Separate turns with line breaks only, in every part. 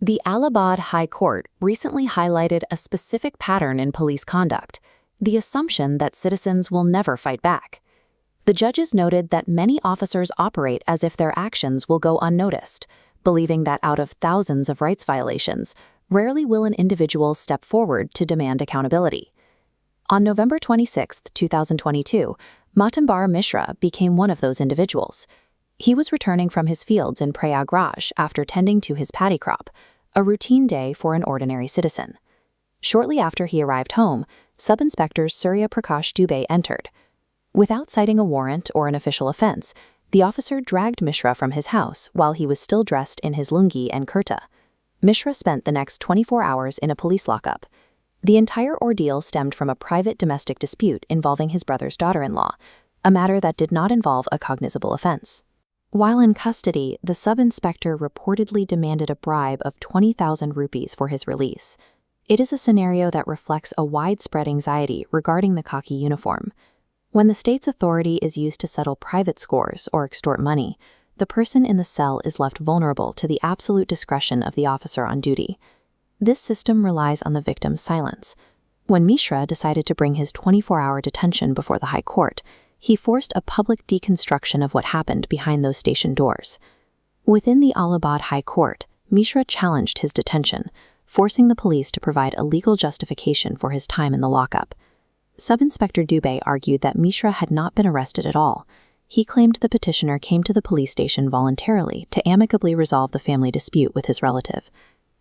The Allahabad High Court recently highlighted a specific pattern in police conduct: the assumption that citizens will never fight back. The judges noted that many officers operate as if their actions will go unnoticed, believing that out of thousands of rights violations, rarely will an individual step forward to demand accountability. On November 26, 2022, Matambar Mishra became one of those individuals. He was returning from his fields in Prayagraj after tending to his paddy crop, a routine day for an ordinary citizen. Shortly after he arrived home, Sub-Inspector Surya Prakash Dubey entered. Without citing a warrant or an official offense, the officer dragged Mishra from his house while he was still dressed in his lungi and kurta. Mishra spent the next 24 hours in a police lockup. The entire ordeal stemmed from a private domestic dispute involving his brother's daughter-in-law, a matter that did not involve a cognizable offense. While in custody, the sub-inspector reportedly demanded a bribe of 20,000 rupees for his release. It is a scenario that reflects a widespread anxiety regarding the khaki uniform. When the state's authority is used to settle private scores or extort money, the person in the cell is left vulnerable to the absolute discretion of the officer on duty. This system relies on the victim's silence. When Mishra decided to bring his 24-hour detention before the High Court, he forced a public deconstruction of what happened behind those station doors. Within the Allahabad High Court, Mishra challenged his detention, forcing the police to provide a legal justification for his time in the lockup. Sub-Inspector Dubey argued that Mishra had not been arrested at all. He claimed the petitioner came to the police station voluntarily to amicably resolve the family dispute with his relative.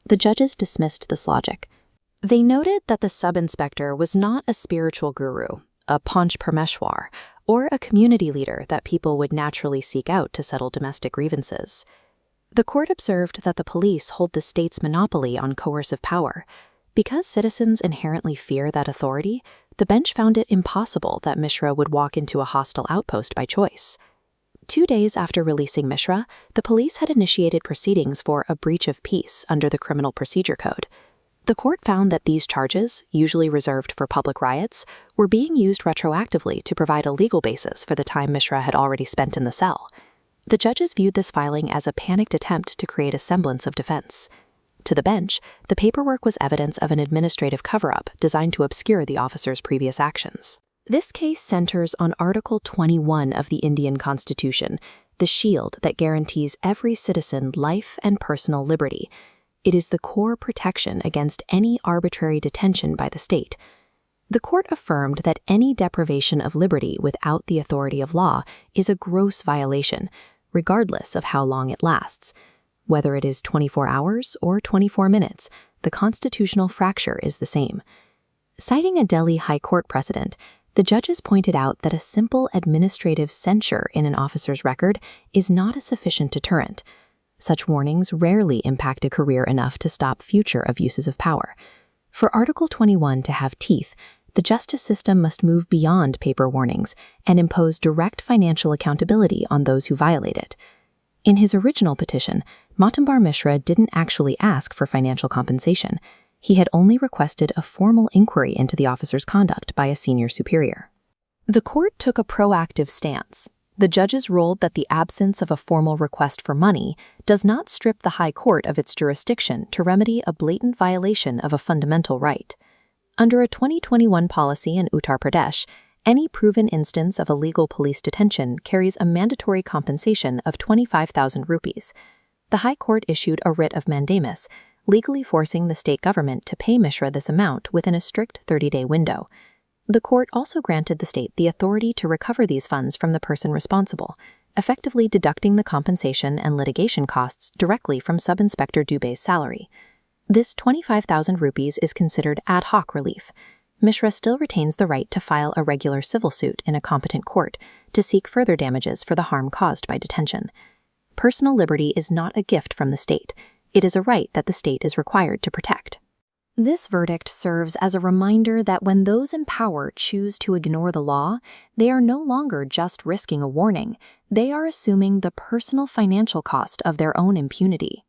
The judges dismissed this logic. They noted that the sub-inspector was not a spiritual guru, a Panch Parmeshwar, or a community leader that people would naturally seek out to settle domestic grievances. The court observed that the police hold the state's monopoly on coercive power. Because citizens inherently fear that authority, the bench found it impossible that Mishra would walk into a hostile outpost by choice. 2 days after releasing Mishra, the police had initiated proceedings for a breach of peace under the Criminal Procedure Code. The court found that these charges, usually reserved for public riots, were being used retroactively to provide a legal basis for the time Mishra had already spent in the cell. The judges viewed this filing as a panicked attempt to create a semblance of defense. To the bench, the paperwork was evidence of an administrative cover-up designed to obscure the officer's previous actions. This case centers on Article 21 of the Indian Constitution, the shield that guarantees every citizen life and personal liberty. It is the core protection against any arbitrary detention by the state. The court affirmed that any deprivation of liberty without the authority of law is a gross violation, regardless of how long it lasts. Whether it is 24 hours or 24 minutes, the constitutional fracture is the same. Citing a Delhi High Court precedent, the judges pointed out that a simple administrative censure in an officer's record is not a sufficient deterrent. Such warnings rarely impact a career enough to stop future abuses of power. For Article 21 to have teeth, the justice system must move beyond paper warnings and impose direct financial accountability on those who violate it. In his original petition, Matambar Mishra didn't actually ask for financial compensation. He had only requested a formal inquiry into the officer's conduct by a senior superior. The court took a proactive stance. The judges ruled that the absence of a formal request for money does not strip the High Court of its jurisdiction to remedy a blatant violation of a fundamental right. Under a 2021 policy in Uttar Pradesh, any proven instance of illegal police detention carries a mandatory compensation of 25,000 rupees. The High Court issued a writ of mandamus, legally forcing the state government to pay Mishra this amount within a strict 30-day window. The court also granted the state the authority to recover these funds from the person responsible, effectively deducting the compensation and litigation costs directly from Sub-Inspector Dubey's salary. This 25,000 rupees is considered ad hoc relief. Mishra still retains the right to file a regular civil suit in a competent court to seek further damages for the harm caused by detention. Personal liberty is not a gift from the state. It is a right that the state is required to protect. This verdict serves as a reminder that when those in power choose to ignore the law, they are no longer just risking a warning. They are assuming the personal financial cost of their own impunity.